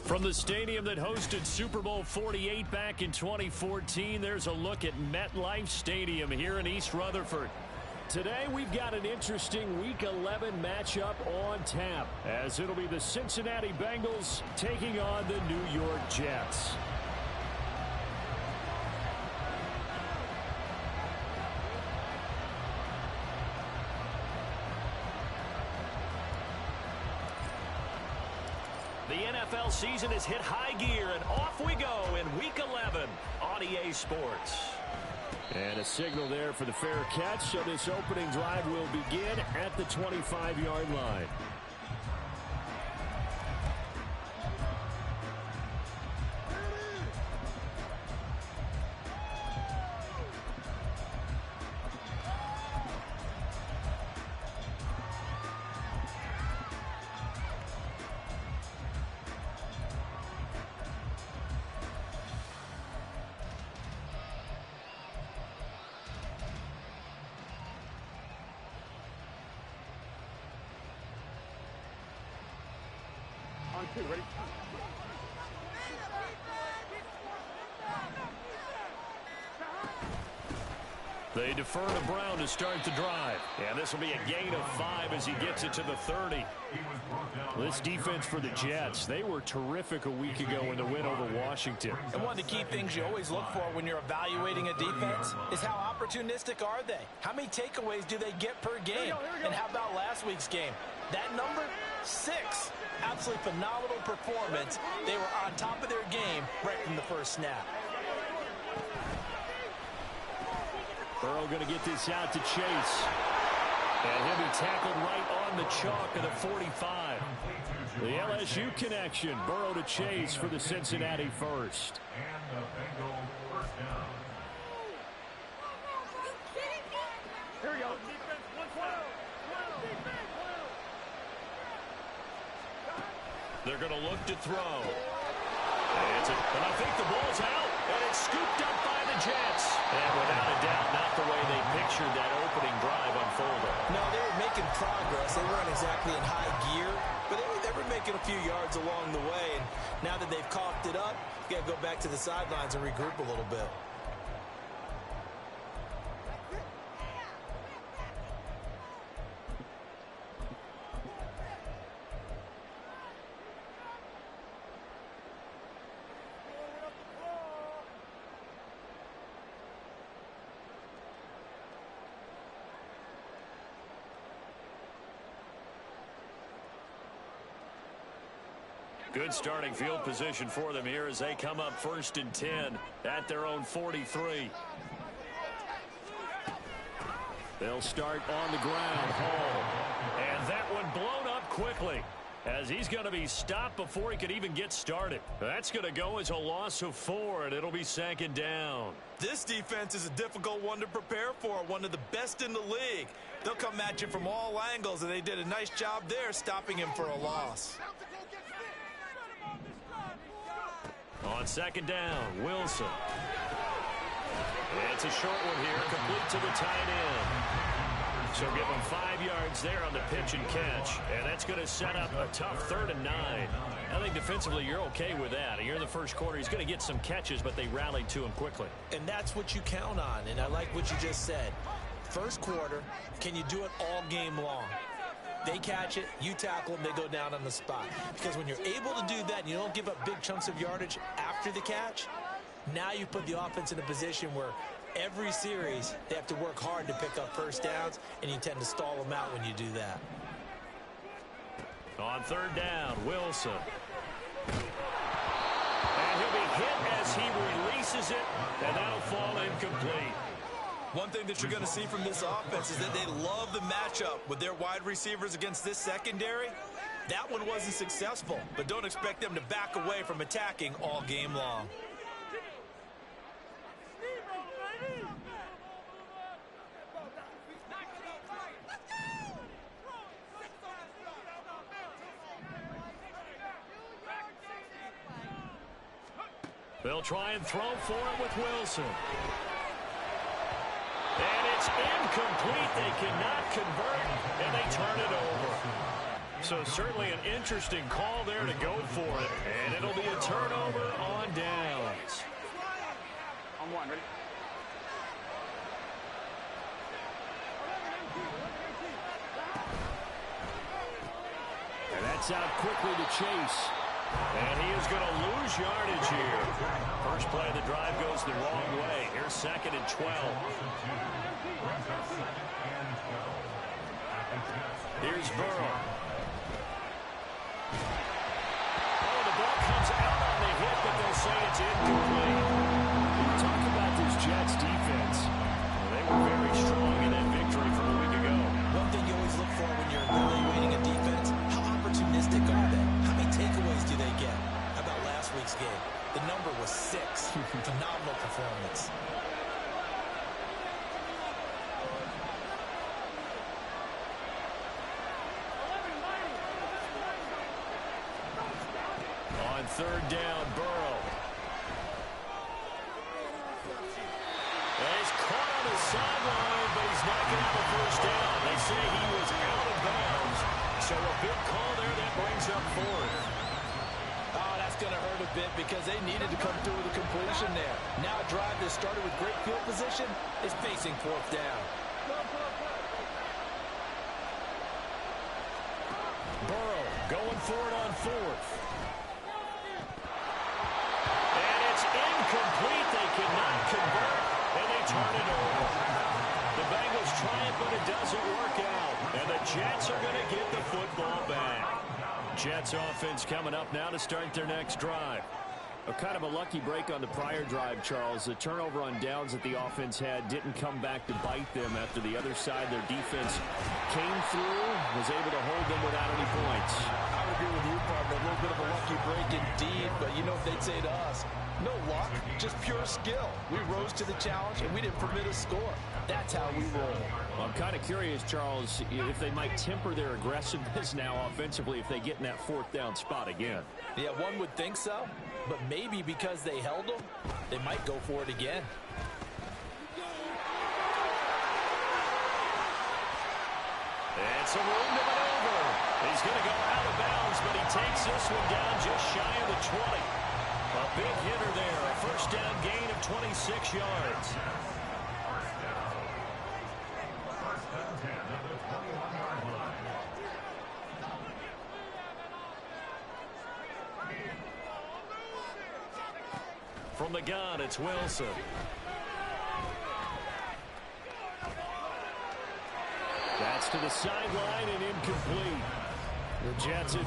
From the stadium that hosted Super Bowl 48 back in 2014, there's a look at MetLife Stadium here in East Rutherford. Today, we've got an interesting Week 11 matchup on tap, as it'll be the Cincinnati Bengals taking on the New York Jets. The NFL season has hit high gear, and off we go in Week 11 on EA Sports. And a signal there for the fair catch, so this opening drive will begin at the 25-yard line. Ready? They defer to Brown to start the drive. And this will be a gain of 5 as he gets it to the 30. This defense for the Jets, they were terrific a week ago in the win over Washington. And one of the key things you always look for when you're evaluating a defense is how opportunistic are they? How many takeaways do they get per game? And how about last week's game? That number, 6. Absolutely phenomenal performance. They were on top of their game right from the first snap. Burrow going to get this out to Chase. And he'll be tackled right on the chalk of the 45. The LSU connection. Burrow to Chase for the Cincinnati first. And the Bengal first down. Here we go. Defense, 1-12. They're going to look to throw. And I think the ball's out. And it's scooped up by the Jets. And without a doubt, not the way they pictured that opening drive unfolded. No, they were making progress. They weren't exactly in high gear, but they were making a few yards along the way. And now that they've coughed it up, you got to go back to the sidelines and regroup a little bit. Good starting field position for them here as they come up 1st and 10 at their own 43. They'll start on the ground. Hall. And that one blown up quickly as he's going to be stopped before he could even get started. That's going to go as a loss of 4, and it'll be 2nd down. This defense is a difficult one to prepare for, one of the best in the league. They'll come at you from all angles, and they did a nice job there stopping him for a loss. On 2nd down, Wilson. It's a short one here, complete to the tight end. So give him 5 yards there on the pitch and catch. And that's going to set up a tough 3rd and 9. I think defensively you're okay with that. Here in the first quarter, he's going to get some catches, but they rallied to him quickly. And that's what you count on, and I like what you just said. First quarter, can you do it all game long? They catch it, you tackle them, they go down on the spot. Because when you're able to do that and you don't give up big chunks of yardage after the catch, now you put the offense in a position where every series they have to work hard to pick up first downs, and you tend to stall them out when you do that. On 3rd down, Wilson. And he'll be hit as he releases it, and that'll fall incomplete. One thing that you're going to see from this offense is that they love the matchup with their wide receivers against this secondary. That one wasn't successful, but don't expect them to back away from attacking all game long. They'll try and throw for it with Wilson. And it's incomplete. They cannot convert, and they turn it over. So certainly an interesting call there to go for it. And it'll be a turnover on downs. On one, ready? And that's out quickly to Chase. And he is going to lose yardage here. First play of the drive goes the wrong way. Here's 2nd and 12. Here's Burrow. Oh, the ball comes out on the hit, but they'll say it's incomplete. When you talk about this Jets defense, they were very strong in that victory from a week ago. One thing you always look for when you're evaluating a defense, how opportunistic are they? How many takeaways do they get? How about last week's game? The number was 6. Phenomenal performance. On 3rd down, Burrow. And he's caught on the sideline, but he's not going to have a first down. They say he was out of bounds. So a big call there that brings up 4th. Oh, that's going to hurt a bit because they needed to come through with a completion there. Now a drive that started with great field position is facing 4th down. Burrow going for it on 4th. And it's incomplete. They cannot convert, and they turn it over. The Bengals try it, but it doesn't work out. And the Jets are going to get the football back. Jets offense coming up now to start their next drive. A kind of a lucky break on the prior drive, Charles. The turnover on downs that the offense had didn't come back to bite them after the other side. Their defense came through, was able to hold them without any points. I would agree with you, partner. A little bit of a lucky break indeed, but you know what they'd say to us? No luck, just pure skill. We rose to the challenge, and we didn't permit a score. That's how we roll. Well, I'm kind of curious, Charles, if they might temper their aggressiveness now offensively if they get in that 4th down spot again. Yeah, one would think so, but maybe because they held them, they might go for it again. And some room to maneuver. He's going to go out of bounds, but he takes this one down just shy of the 20. A big hitter there, a first down gain of 26 yards. From the gun, it's Wilson. That's to the sideline and incomplete. The Jets at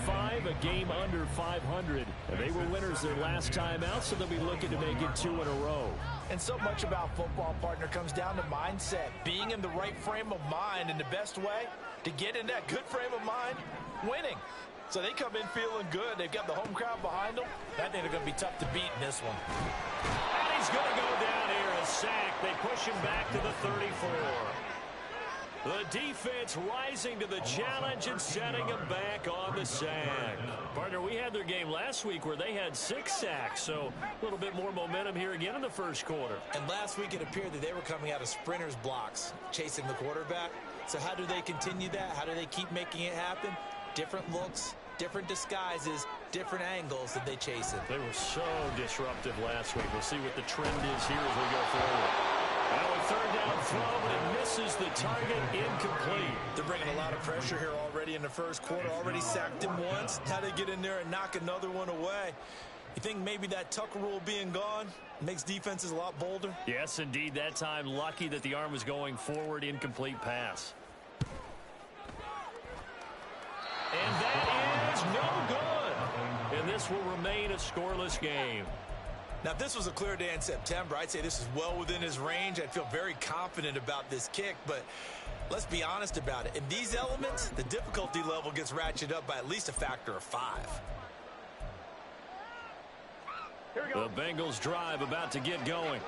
4-5, a game under 500. And they were winners their last time out, so they'll be looking to make it 2 in a row. And so much about football, partner, comes down to mindset. Being in the right frame of mind, and the best way to get in that good frame of mind, winning. So they come in feeling good. They've got the home crowd behind them. I think they're going to be tough to beat in this one. And he's going to go down here, a sack. They push him back to the 34. The defense rising to the challenge and setting them back on the sack. Partner, we had their game last week where they had 6 sacks, so a little bit more momentum here again in the first quarter. And last week it appeared that they were coming out of sprinters blocks, chasing the quarterback. So how do they continue that? How do they keep making it happen? Different looks, different disguises, different angles that they chase it. They were so disruptive last week. We'll see what the trend is here as we go forward. Now a 3rd down throw, but it misses the target, incomplete. They're bringing a lot of pressure here already in the first quarter. Already sacked him once. How they get in there and knock another one away. You think maybe that Tucker rule being gone makes defenses a lot bolder? Yes, indeed. That time, lucky that the arm was going forward, incomplete pass. And that is no good. And this will remain a scoreless game. Now, if this was a clear day in September, I'd say this is well within his range. I'd feel very confident about this kick, but let's be honest about it. In these elements, the difficulty level gets ratcheted up by at least a factor of 5. Here we go. The Bengals drive about to get going.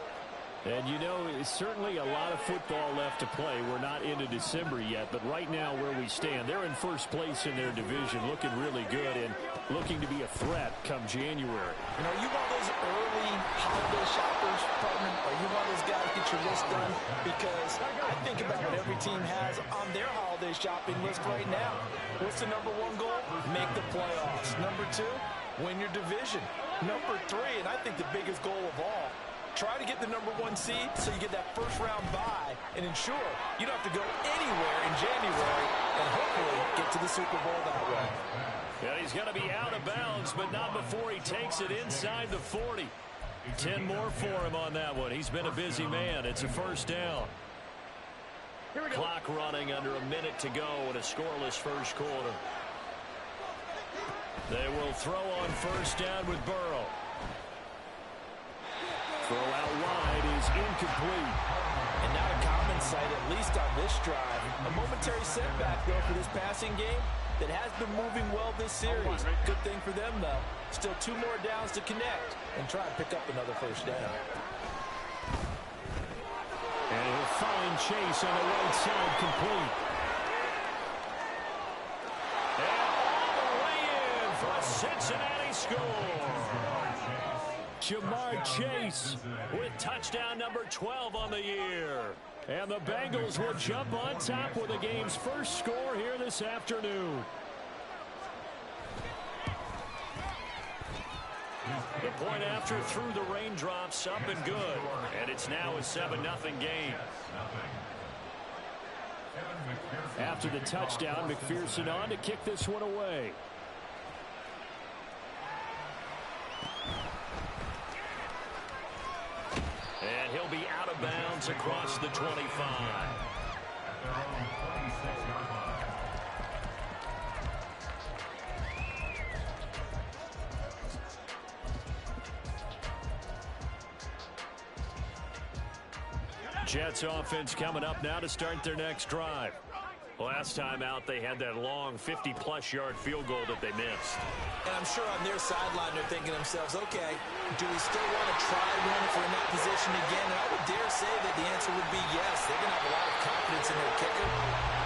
And, you know, certainly a lot of football left to play. We're not into December yet, but right now where we stand, they're in first place in their division, looking really good and looking to be a threat come January. And are you one of those those early holiday shoppers, partner? Are you one of those guys get your list done? Because I think about what every team has on their holiday shopping list right now. What's the number one goal? Make the playoffs. Number two, win your division. Number three, and I think the biggest goal of all, try to get the number one seed so you get that first round bye and ensure you don't have to go anywhere in January and hopefully get to the Super Bowl that way. Yeah, he's going to be out of bounds, but not before he takes it inside the 40. 10 more for him on that one. He's been a busy man. It's a first down. Clock running under a minute to go in a scoreless first quarter. They will throw on first down with Burrow. Throw out wide is incomplete. And not a common sight, at least on this drive. A momentary setback, though, for this passing game that has been moving well this series. Good thing for them, though. Still 2 more downs to connect and try and pick up another first down. And he'll find Chase on the right side, complete. And all the way in for a Cincinnati score. Jamar Chase with touchdown number 12 on the year. And the Bengals will jump on top with the game's first score here this afternoon. The point after through the raindrops, up and good. And it's now a 7-0 game. After the touchdown, McPherson on to kick this one away. And he'll be out of bounds across the 25. Jets offense coming up now to start their next drive. Last time out, they had that long 50-plus yard field goal that they missed. And I'm sure on their sideline they're thinking to themselves, okay, do we still want to try one if we're in that position again? And I would dare say that the answer would be yes. They're going to have a lot of confidence in their kicker.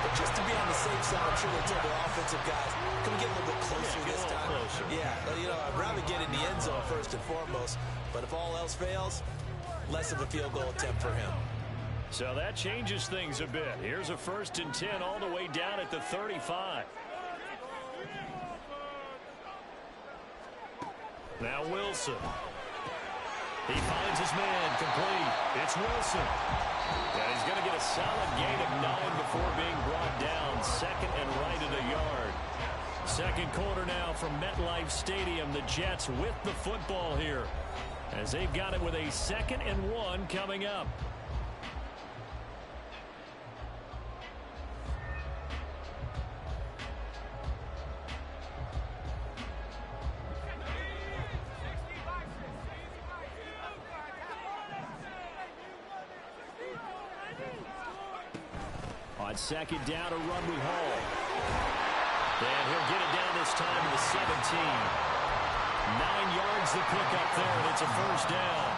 But just to be on the safe side, I'm sure they'll tell their offensive guys, can we get a little bit closer this time? Closer. Yeah, you know, I'd rather get in the end zone first and foremost. But if all else fails, less of a field goal attempt for him. So that changes things a bit. Here's a 1st and 10 all the way down at the 35. Now Wilson. He finds his man, complete. It's Wilson. And he's going to get a solid gain of 9 before being brought down. 2nd and right at a yard. Second quarter now from MetLife Stadium. The Jets with the football here, as they've got it with a 2nd and 1 coming up. On second down, a run with Hall. And he'll get it down this time to the 17. 9 yards to pick up there, and it's a first down.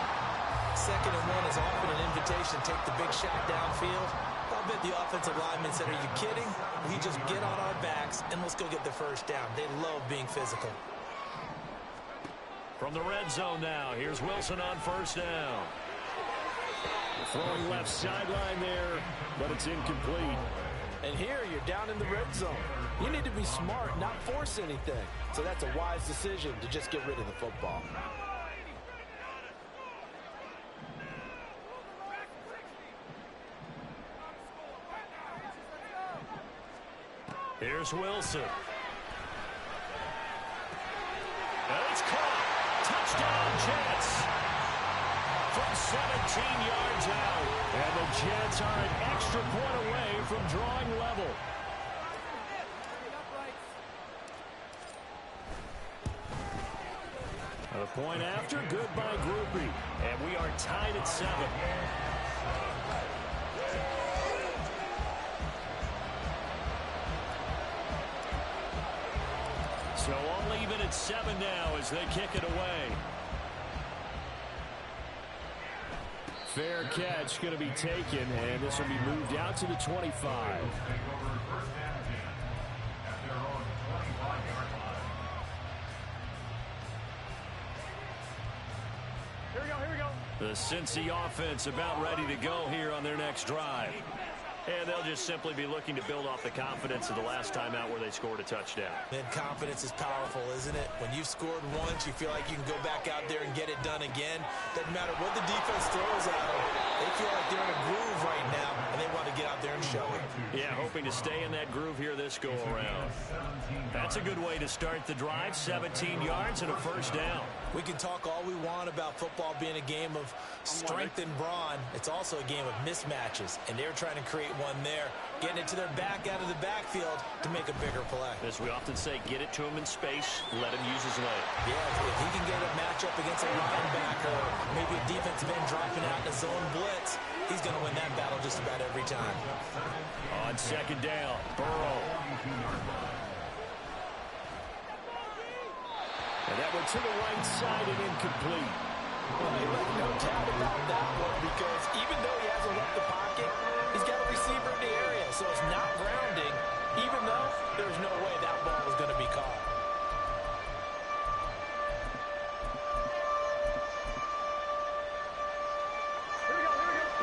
2nd and 1 is often an invitation to take the big shot downfield. I'll bet the offensive lineman said, are you kidding? We just get on our backs, and let's go get the first down. They love being physical. From the red zone now, here's Wilson on first down. Throwing left sideline there, but it's incomplete. And here you're down in the red zone. You need to be smart, not force anything. So that's a wise decision to just get rid of the football. Here's Wilson. And it's caught. Touchdown, Jets. From 17 yards out. And the Jets are an extra point away from drawing level. A point after, good by Groupie. And we are tied at 7. So all even at 7 now as they kick it away. Fair catch going to be taken, and this will be moved out to the 25. The Cincy offense about ready to go here on their next drive. And they'll just simply be looking to build off the confidence of the last time out where they scored a touchdown. Then confidence is powerful, isn't it? When you've scored once, you feel like you can go back out there and get it done again. Doesn't matter what the defense throws at them. They feel like they're in a groove right now, and they want to get out there and show it. Yeah, hoping to stay in that groove here this go-around. That's a good way to start the drive. 17 yards and a first down. We can talk all we want about football being a game of strength and brawn. It's also a game of mismatches, and they're trying to create one there, getting it to their back out of the backfield to make a bigger play. As we often say, get it to him in space, let him use his leg. Yeah, if he can get a matchup against a linebacker, or maybe a defensive end dropping out in a zone blitz, he's going to win that battle just about every time. On second down, Burrow. And that went to the right side and incomplete. Well, you let no doubt about that one, because even though he hasn't left the pocket, he's got a receiver in the area, so it's not grounding, even though there's no way that ball was going to be caught.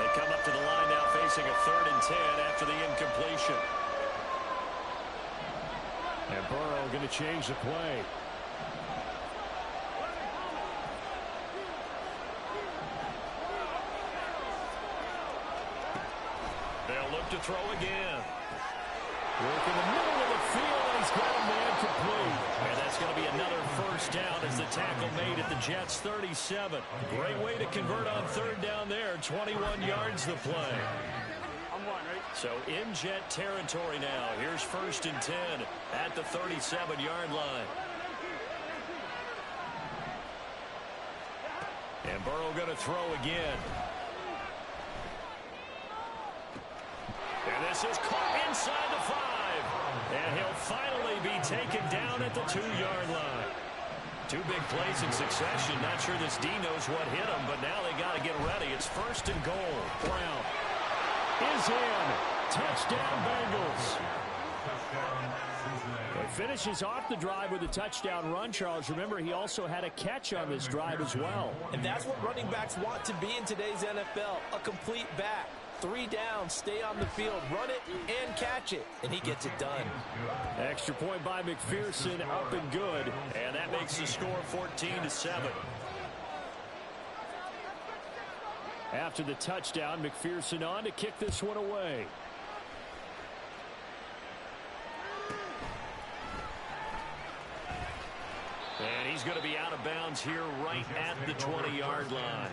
They come up to the line now facing a 3rd and 10 after the incompletion. And Burrow going to change the play. They'll look to throw again. Work in the middle of the field, and he's got a man complete. And that's going to be another first down as the tackle made at the Jets' 37. Great way to convert on 3rd down there. 21 yards the play. So in Jet territory now. Here's 1st and 10 at the 37-yard line. And Burrow going to throw again. And this is caught inside the 5. And he'll finally be taken down at the 2-yard line. 2 big plays in succession. Not sure this D knows what hit him, but now they got to get ready. It's 1st and goal. Brown is in. Touchdown, Bengals. He finishes off the drive with a touchdown run, Charles. Remember, he also had a catch on this drive as well. And that's what running backs want to be in today's NFL, a complete back. 3 down, stay on the field, run it, and catch it. And he gets it done. Extra point by McPherson, up and good. And that makes the score 14-7. After the touchdown, McPherson on to kick this one away. And he's going to be out of bounds here right at the 20-yard line.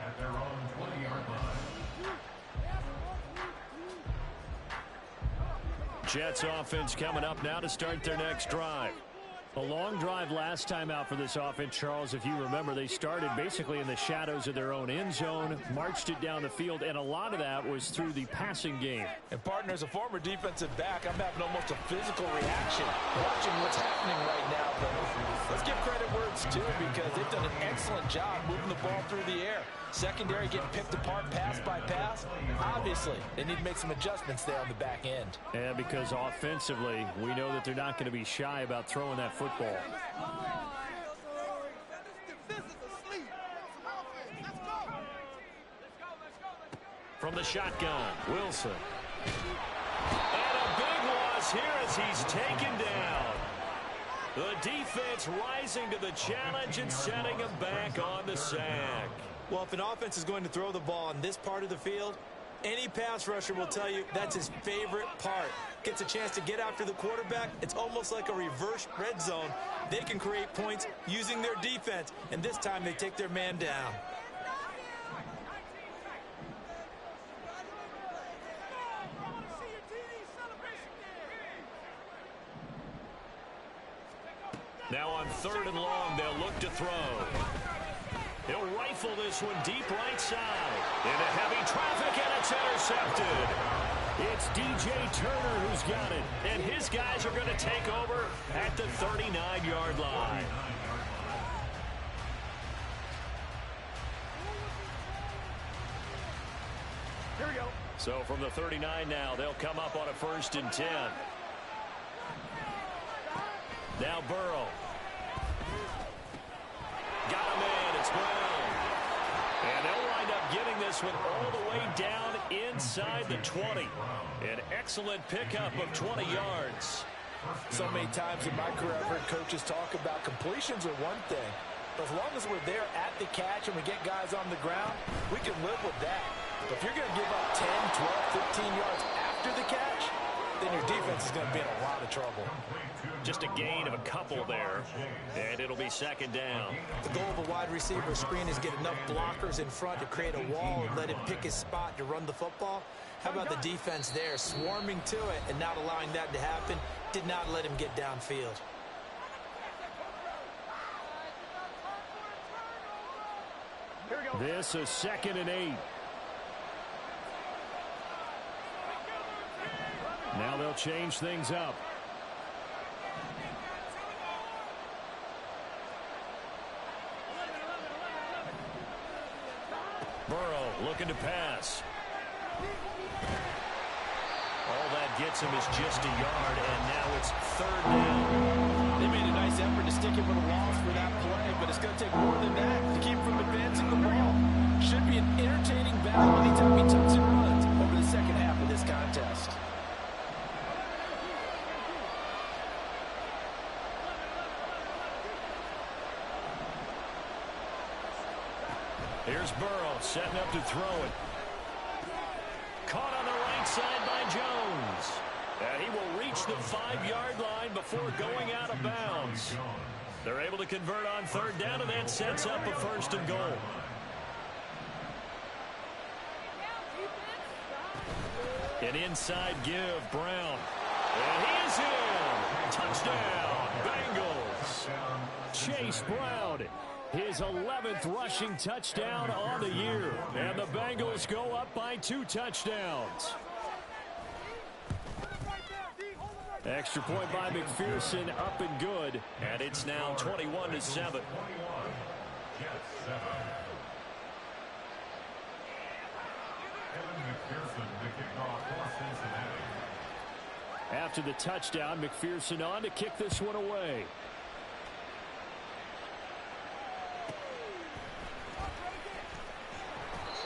At their own 20-yard line. Jets offense coming up now to start their next drive. A long drive last time out for this offense, Charles. If you remember, they started basically in the shadows of their own end zone, marched it down the field, and a lot of that was through the passing game. And, partner, as a former defensive back, I'm having almost a physical reaction watching what's happening right now. But let's give credit where it's due, because they've done an excellent job moving the ball through the air. Secondary getting picked apart pass by pass. Obviously, they need to make some adjustments there on the back end. And because offensively, we know that they're not going to be shy about throwing that football. From the shotgun, Wilson. And a big loss here as he's taken down. The defense rising to the challenge and setting him back on the sack. Well, if an offense is going to throw the ball in this part of the field, any pass rusher will tell you that's his favorite part. Gets a chance to get after the quarterback. It's almost like a reverse red zone. They can create points using their defense, and this time they take their man down. Now on 3rd and long, they'll look to throw. He'll rifle this one deep right side. Into heavy traffic, and it's intercepted. It's DJ Turner who's got it. And his guys are going to take over at the 39-yard line. Here we go. So from the 39 now, they'll come up on a 1st and 10. Now Burrow. Got him in. It's Brown. this one all the way down inside the 20. An excellent pickup of 20 yards. So many times in my career I've heard coaches talk about completions are one thing. But as long as we're there at the catch and we get guys on the ground, we can live with that. But if you're going to give up 10, 12, 15 yards after the catch, then your defense is going to be in a lot of trouble. Just a gain of a couple there, and it'll be second down. The goal of a wide receiver screen is get enough blockers in front to create a wall and let him pick his spot to run the football. How about the defense there, swarming to it and not allowing that to happen? Did not let him get downfield. This is 2nd and 8. Now they'll change things up. Burrow looking to pass. All that gets him is just a yard, and now it's 3rd down. They made a nice effort to stick him with a loss for that play, but it's going to take more than that to keep him from advancing the ball. Should be an entertaining battle anytime he tucks and runs over the second half of this contest. Here's Burrow setting up to throw it. Caught on the right side by Jones. And he will reach the 5-yard line before going out of bounds. They're able to convert on 3rd down, and that sets up a 1st and goal. An inside give, Brown. And he is in. Touchdown, Bengals. Chase Brown, his 11th rushing touchdown on the year. And the Bengals go up by 2 touchdowns. Extra point by McPherson, up and good. And it's now 21-7. After the touchdown, McPherson on to kick this one away.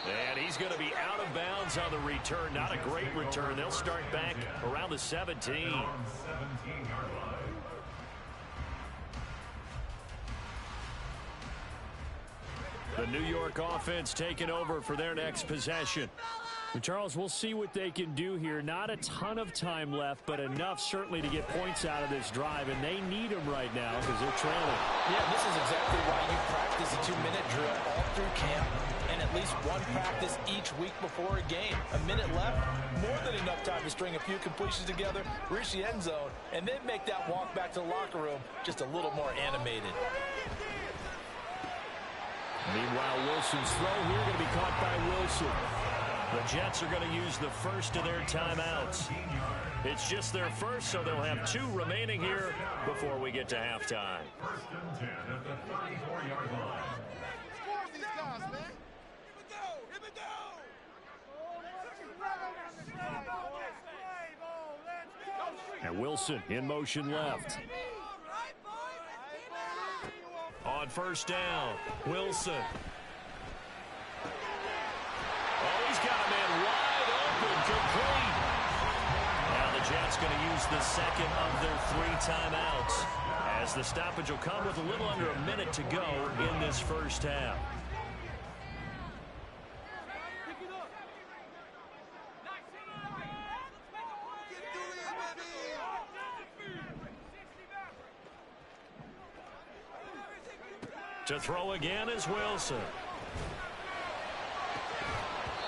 And he's going to be out of bounds on the return. Not a great return. They'll start back around the 17. The New York offense taking over for their next possession. And Charles, we'll see what they can do here. Not a ton of time left, but enough certainly to get points out of this drive, and they need them right now because they're trailing. Yeah, this is exactly why you practice a 2-minute drill all through camp and at least one practice each week before a game. A minute left, more than enough time to string a few completions together, reach the end zone, and then make that walk back to the locker room just a little more animated. Meanwhile, Wilson's throw here going to be caught by Wilson. The Jets are going to use the first of their timeouts. It's just their first, so they'll have 2 remaining here before we get to halftime. And Wilson in motion left. On 1st down, Wilson. Oh, he's got a man wide open, complete. Now the Jets going to use the second of their 3 timeouts, as the stoppage will come with a little under a minute to go in this first half. To throw again is Wilson.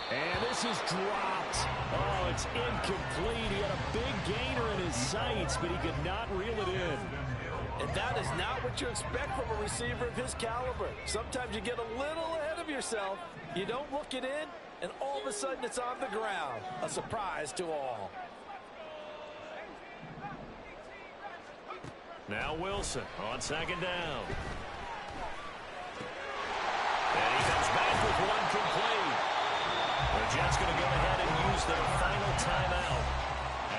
And this is dropped. Oh, it's incomplete. He had a big gainer in his sights, but he could not reel it in. And that is not what you expect from a receiver of his caliber. Sometimes you get a little ahead of yourself. You don't look it in, and all of a sudden it's on the ground. A surprise to all. Now Wilson on 2nd down. And he comes back with one complete. The Jets going to go ahead and use their final timeout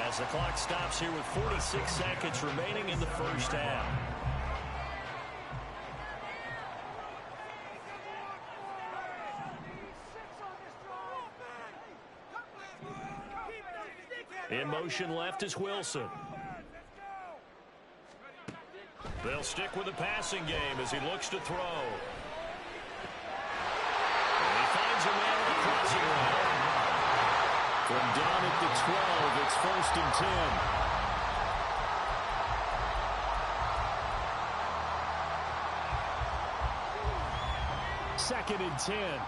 as the clock stops here with 46 seconds remaining in the first half. In motion left is Wilson. They'll stick with the passing game as he looks to throw. And he finds a man on the crossing route. From down at the 12, it's 1st and 10. 2nd and 10.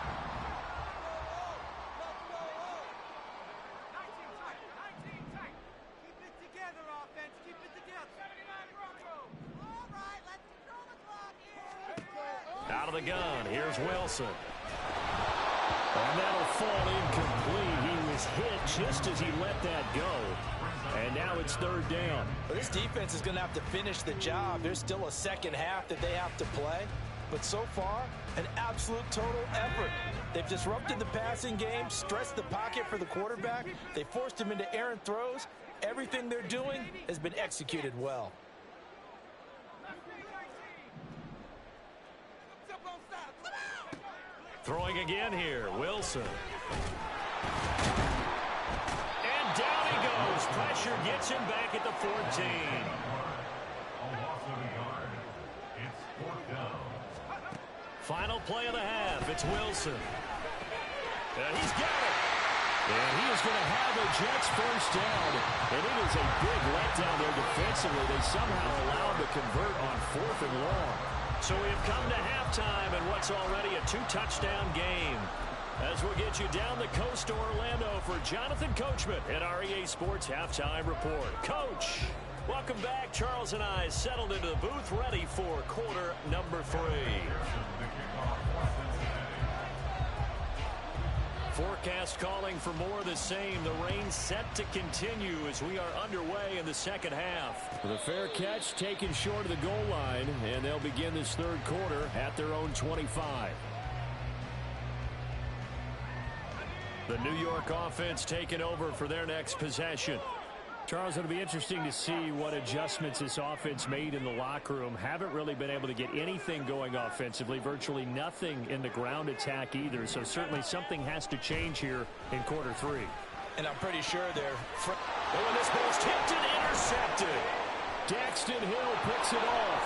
Out of the gun, here's Wilson. And that'll fall incomplete. He was hit just as he let that go. And now it's 3rd down. Well, this defense is going to have to finish the job. There's still a second half that they have to play. But so far, an absolute total effort. They've disrupted the passing game, stressed the pocket for the quarterback. They forced him into errant throws. Everything they're doing has been executed well. Throwing again here, Wilson. And down he goes. Pressure gets him back at the 14. Final play of the half. It's Wilson. And he's got it. And he is going to have the Jets 1st down. And it is a big letdown there defensively. They somehow allowed to convert on 4th and long. So we have come to halftime in what's already a 2-touchdown game. As we'll get you down the coast to Orlando for Jonathan Coachman at our EA Sports Halftime Report. Coach, welcome back. Charles and I settled into the booth ready for quarter number 3. Forecast calling for more of the same. The rain set to continue as we are underway in the second half. The fair catch taken short of the goal line, and they'll begin this 3rd quarter at their own 25. The New York offense taking over for their next possession. Charles, it'll be interesting to see what adjustments this offense made in the locker room. Haven't really been able to get anything going offensively. Virtually nothing in the ground attack either. So certainly something has to change here in quarter 3. And I'm pretty sure they're... Oh, and this ball's tipped and intercepted. Daxton Hill picks it off.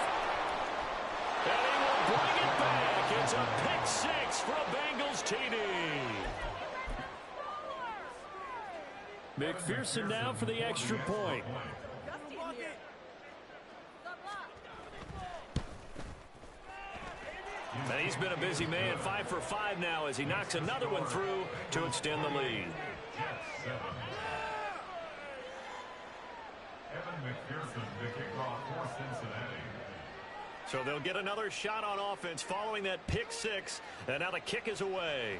And he will bring it back. It's a pick 6 for a Bengals TD. McPherson now for the extra point. And he's been a busy man, 5 for 5 now as he knocks another one through to extend the lead. So they'll get another shot on offense following that pick 6, and now the kick is away.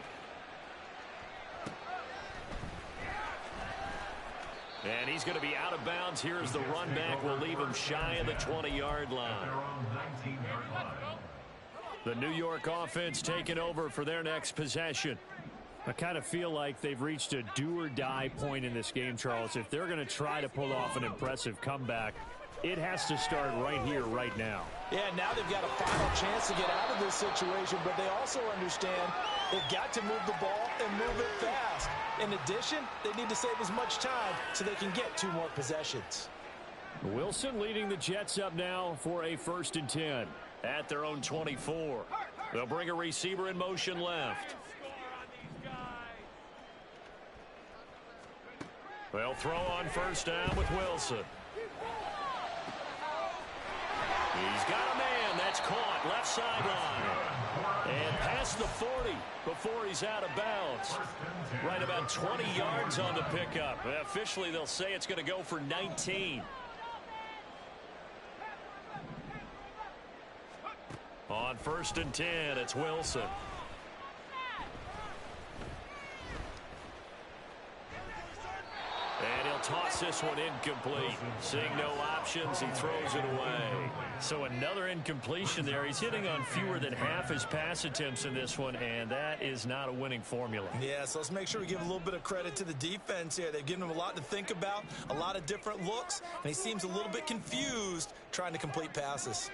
And he's going to be out of bounds here as the run back will leave him shy of the 20-yard line. The New York offense taking over for their next possession. I kind of feel like they've reached a do-or-die point in this game, Charles. If they're going to try to pull off an impressive comeback, it has to start right here, right now. Yeah, now they've got a final chance to get out of this situation, but they also understand they've got to move the ball and move it fast. In addition, they need to save as much time so they can get 2 more possessions. Wilson leading the Jets up now for a 1st and 10 at their own 24. They'll bring a receiver in motion left. They'll throw on 1st down with Wilson. He's got a man that's caught left sideline. And past the 40 before he's out of bounds. Right about 20 yards on the pickup. Officially, they'll say it's going to go for 19. On 1st and 10, it's Wilson. And he'll toss this one incomplete. Seeing no options, he throws it away. So another incompletion there. He's hitting on fewer than half his pass attempts in this one, and that is not a winning formula. Yeah, so let's make sure we give a little bit of credit to the defense here. They've given him a lot to think about, a lot of different looks, and he seems a little bit confused trying to complete passes.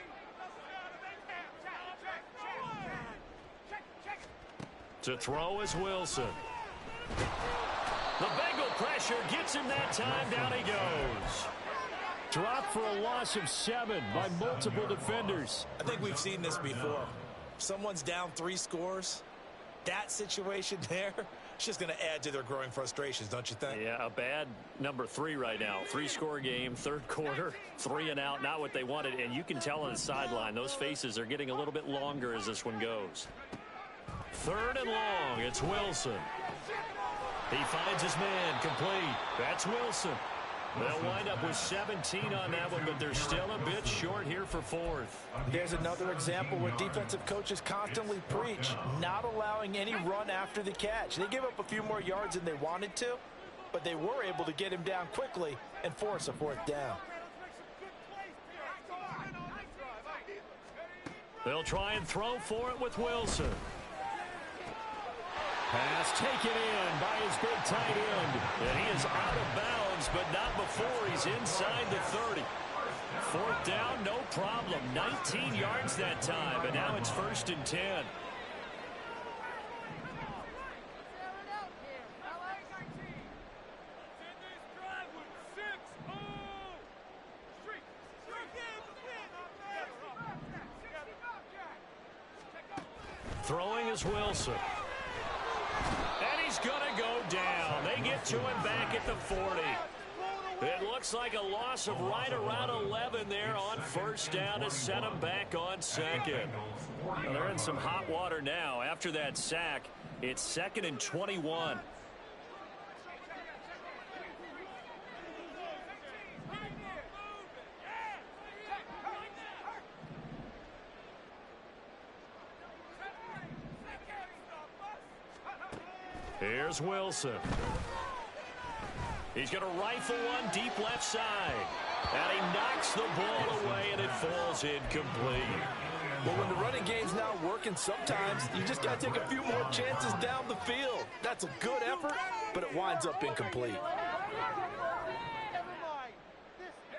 To throw is Wilson. The Bengal pressure gets him that time. Down he goes. Dropped for a loss of 7 by multiple defenders. I think we've seen this before. Someone's down 3 scores. That situation there, it's just going to add to their growing frustrations, don't you think? Yeah, a bad number 3 right now. 3-score game, third quarter, 3 and out, not what they wanted. And you can tell on the sideline, those faces are getting a little bit longer as this one goes. 3rd and long, it's Wilson. He finds his man, complete. That's Wilson. They'll wind up with 17 on that one, but they're still a bit short here for 4th. There's another example where defensive coaches constantly preach not allowing any run after the catch. They gave up a few more yards than they wanted to, but they were able to get him down quickly and force a 4th down. They'll try and throw for it with Wilson. Pass taken in by his big tight end. And he is out of bounds, but not before he's inside the 30. 4th down, no problem. 19 yards that time, but now it's 1st and 10. Throwing is Wilson. And he's going to go down. They get to him back at the 40. It looks like a loss of right around 11 there on 1st down to set him back on 2nd. Well, they're in some hot water now. After that sack, it's 2nd and 21. Here's Wilson. He's going to rifle one deep left side. And he knocks the ball away, and it falls incomplete. Well, when the running game's not working, sometimes you just got to take a few more chances down the field. That's a good effort, but it winds up incomplete.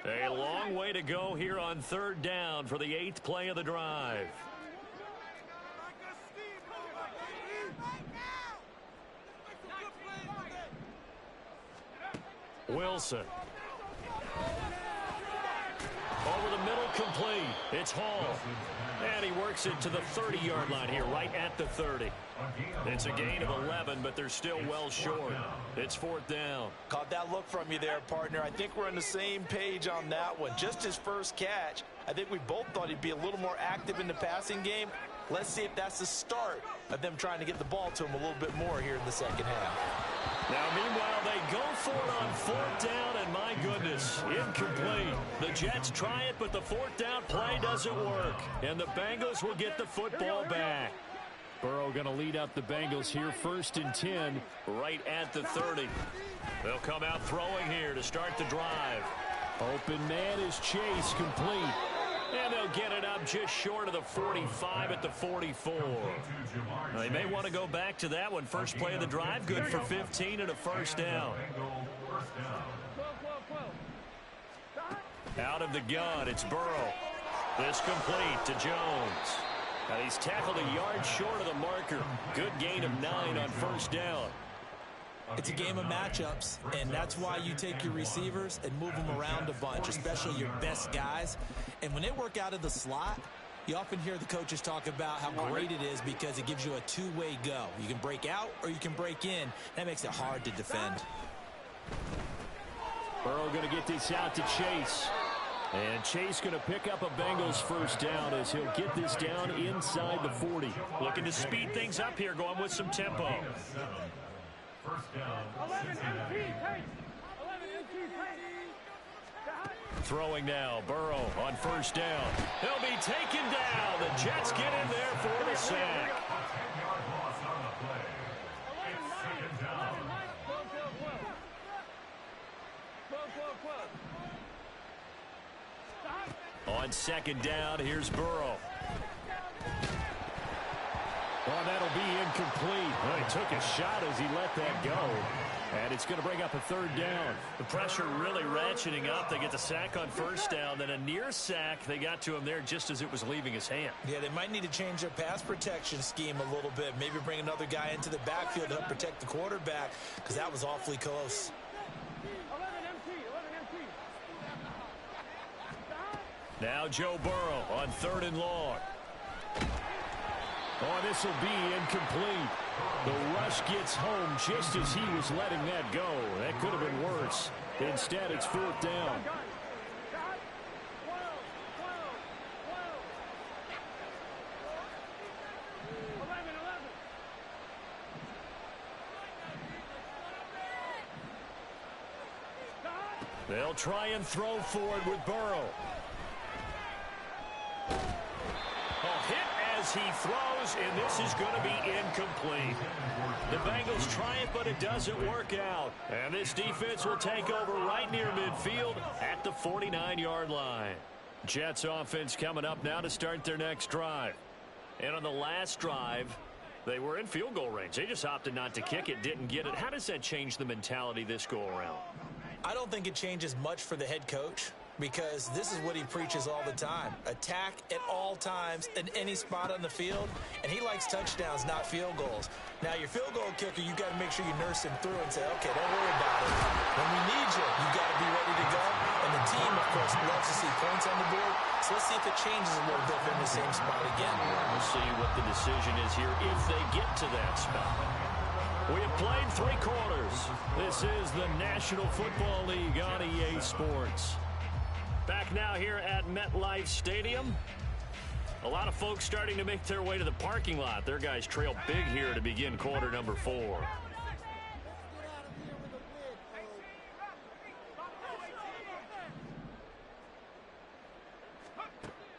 A long way to go here on 3rd down for the 8th play of the drive. Wilson. Over the middle, complete. It's Hall. And he works it to the 30-yard line here, right at the 30. It's a gain of 11, but they're still well short. It's 4th down. Caught that look from you there, partner. I think we're on the same page on that one. Just his first catch. I think we both thought he'd be a little more active in the passing game. Let's see if that's the start of them trying to get the ball to him a little bit more here in the second half. Now, meanwhile, they go for it on 4th down, and my goodness, incomplete. The Jets try it, but the 4th down play doesn't work, and the Bengals will get the football back. Burrow going to lead up the Bengals here, 1st and 10, right at the 30. They'll come out throwing here to start the drive. Open man is Chase, complete. And they'll get it up just short of the 45 at the 44. They may want to go back to that one. First play of the drive, good for 15 and a 1st down. Out of the gun, it's Burrow. This complete to Jones. And he's tackled a yard short of the marker. Good gain of 9 on 1st down. It's a game of matchups, and that's why you take your receivers and move them around a bunch, especially your best guys. And when they work out of the slot, you often hear the coaches talk about how great it is because it gives you a two-way go. You can break out or you can break in. That makes it hard to defend. Burrow going to get this out to Chase. And Chase going to pick up a Bengals 1st down as he'll get this down inside the 40. Looking to speed things up here, going with some tempo. Throwing now, Burrow on 1st down. He'll be taken down. The Jets get in there for the sack. On 2nd down, here's Burrow. Well, that'll be incomplete. Well, he took a shot as he let that go. And it's going to bring up a third down. The pressure really ratcheting up. They get the sack on first down. Then a near sack. They got to him there just as it was leaving his hand. Yeah, they might need to change their pass protection scheme a little bit. Maybe bring another guy into the backfield to help protect the quarterback, because that was awfully close. 11 MT. Now Joe Burrow on 3rd and long. Oh, this will be incomplete. The rush gets home just as he was letting that go. That could have been worse. Instead, it's 4th down. They'll try and throw forward with Burrow. Hit as he throws, and this is going to be incomplete. The Bengals try it, but it doesn't work out. And this defense will take over right near midfield at the 49-yard line. Jets offense coming up now to start their next drive. And on the last drive, they were in field goal range. They just opted not to kick it, didn't get it. How does that change the mentality this go-around? I don't think it changes much for the head coach, because this is what he preaches all the time. Attack at all times in any spot on the field, and he likes touchdowns, not field goals. Now, your field goal kicker, you got to make sure you nurse him through and say, okay, don't worry about it. When we need you, you got to be ready to go. And the team, of course, loves to see points on the board. So let's see if it changes a little bit in the same spot again. We'll see what the decision is here if they get to that spot. We have played 3 quarters. This is the National Football League on EA Sports. Back now here at MetLife Stadium. A lot of folks starting to make their way to the parking lot. Their guys trail big here to begin quarter number 4.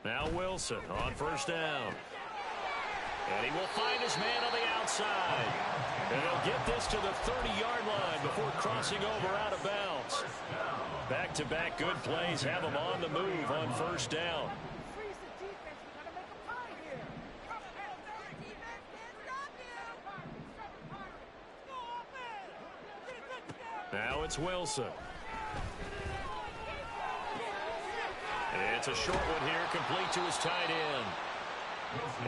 Now Wilson on first down. And he will find his man on the outside. And he'll get this to the 30-yard line before crossing over out of bounds. Back-to-back good plays have him on the move on first down. Now it's Wilson. It's a short one here, complete to his tight end.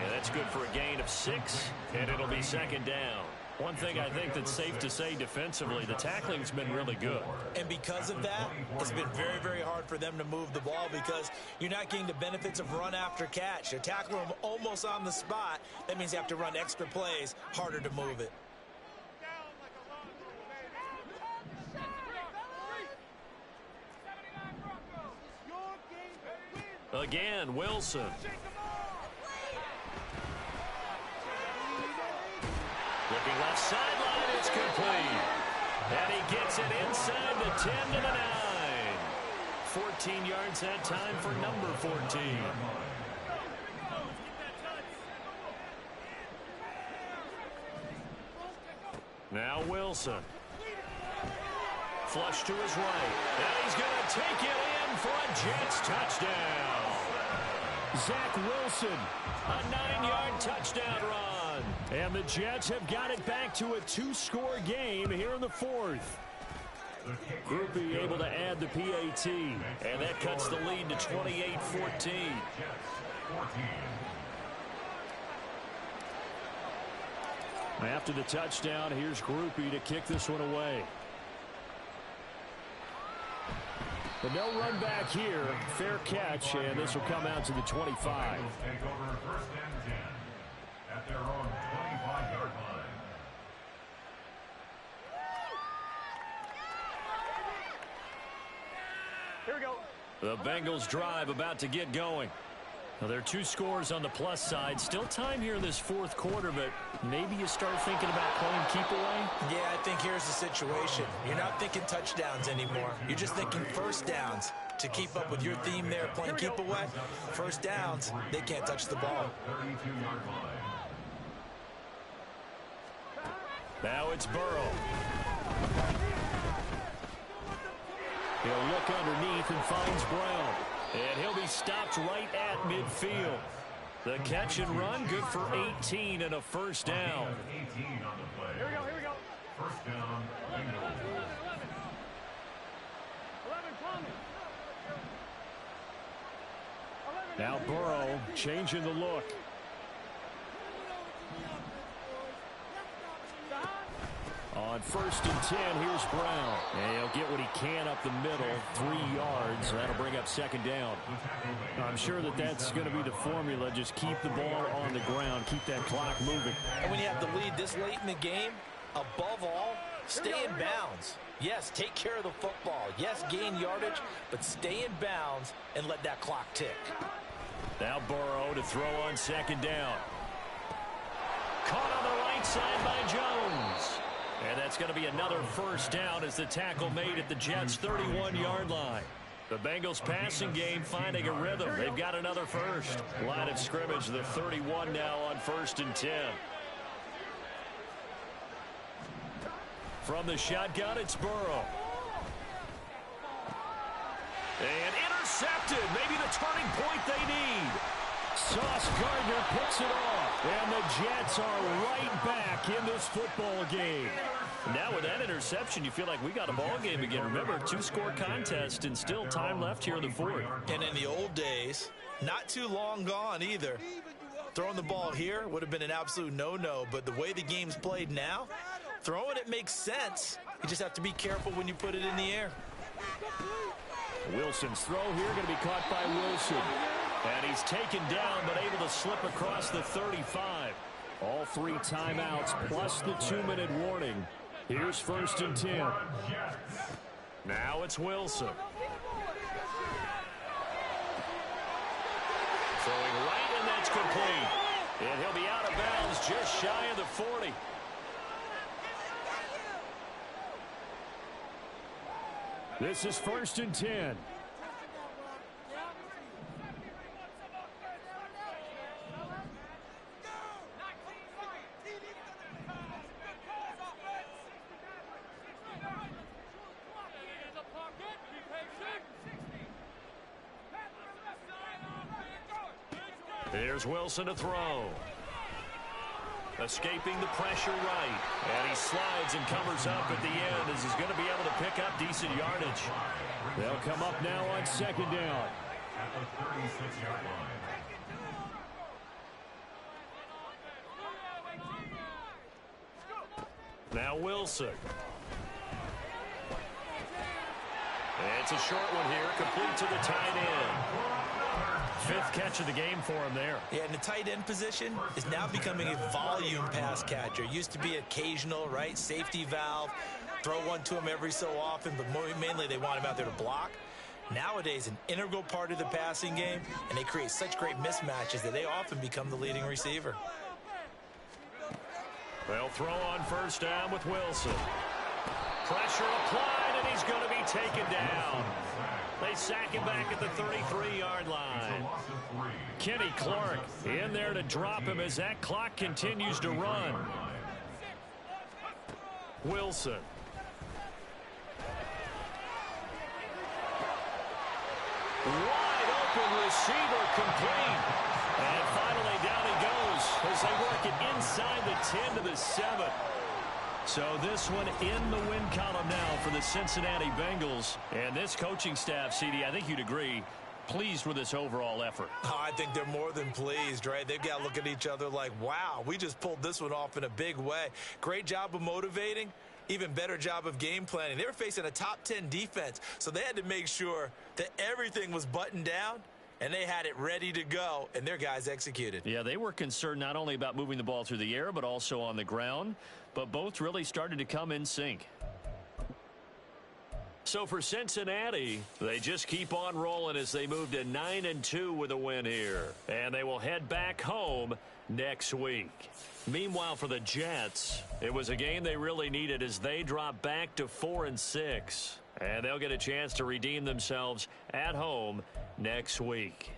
And that's good for a gain of 6, and it'll be 2nd down. One thing I think that's safe to say defensively, the tackling's been really good. And because of that, it's been very, very hard for them to move the ball, because you're not getting the benefits of run after catch. You're tackling them almost on the spot. That means you have to run extra plays, harder to move it. Again, Wilson. Looking left sideline, it's complete. And he gets it inside the 10 to the 9. 14 yards that time for number 14. Now Wilson. Flush to his right. And he's going to take it in for a Jets touchdown. Zach Wilson, a 9-yard touchdown run. And the Jets have got it back to a 2-score game here in the 4th. Groupie able to add the PAT. And that cuts the lead to 28-14. After the touchdown, here's Groupie to kick this one away. But no run back here. Fair catch, and this will come out to the 25. Take over 1st and 10 at their own 25-yard line. Here we go. The Bengals drive about to get going. Now, there are 2 scores on the plus side. Still time here in this 4th quarter, but maybe you start thinking about playing keep away? Yeah, I think here's the situation. You're not thinking touchdowns anymore. You're just thinking first downs. To keep up with your theme there, playing keep away, first downs, they can't touch the ball. 32-yard line. Now it's Burrow. He'll look underneath and finds Brown. And he'll be stopped right at midfield. The catch and run, good for 18 and a first down. 18 on the play. Here we go. First down, Bengals. Now Burrow changing the look. On 1st and 10, here's Brown. And he'll get what he can up the middle, 3 yards. That'll bring up 2nd down. I'm sure that's going to be the formula. Just keep the ball on the ground. Keep that clock moving. And when you have the lead this late in the game, above all, stay in bounds. Yes, take care of the football. Yes, gain yardage, but stay in bounds and let that clock tick. Now Burrow to throw on 2nd down. Caught on the right side by Jones. And that's going to be another 1st down as the tackle made at the Jets' 31-yard line. The Bengals passing game finding a rhythm. They've got another 1st. Line of scrimmage, the 31 now on 1st and 10. From the shotgun, it's Burrow. And intercepted. Maybe the turning point they need. Sauce Gardner picks it off. And the Jets are right back in this football game. Now with that interception, you feel like we got a ball game again. Remember, 2-score contest and still time left here in the 4th. And in the old days, not too long gone either. Throwing the ball here would have been an absolute no-no. But the way the game's played now, throwing it makes sense. You just have to be careful when you put it in the air. Wilson's throw here going to be caught by Wilson. And he's taken down but able to slip across the 35. All 3 timeouts plus the 2-minute warning. Here's 1st and 10. Now it's Wilson. Throwing right, and that's complete. And he'll be out of bounds just shy of the 40. This is 1st and 10. Here's Wilson to throw. Escaping the pressure right. And he slides and covers up at the end as he's going to be able to pick up decent yardage. They'll come up now on 2nd down. At the 36-yard line. Now Wilson. It's a short one here, complete to the tight end. 5th catch of the game for him there. Yeah, and the tight end position is now becoming a volume pass catcher. Used to be occasional, right? Safety valve. Throw one to him every so often, but mainly they want him out there to block. Nowadays, an integral part of the passing game, and they create such great mismatches that they often become the leading receiver. They'll throw on 1st down with Wilson. Pressure applied, and he's going to be taken down. They sack him back at the 33-yard line. Kenny Clark in there to drop him as that clock continues to run. Wilson. Wide open receiver complete. And finally down he goes as they work it inside the 10 to the 7. So this one in the win column now for the Cincinnati Bengals. And this coaching staff, CD, I think you'd agree, pleased with this overall effort. Oh, I think they're more than pleased, right? They've got to look at each other like, wow, we just pulled this one off in a big way. Great job of motivating. Even better job of game planning. They were facing a top 10 defense, so they had to make sure that everything was buttoned down, and they had it ready to go, and their guys executed. Yeah, they were concerned not only about moving the ball through the air, but also on the ground. But both really started to come in sync. So for Cincinnati, they just keep on rolling as they move to 9-2 with a win here. And they will head back home next week. Meanwhile, for the Jets, it was a game they really needed as they drop back to 4-6. And they'll get a chance to redeem themselves at home next week.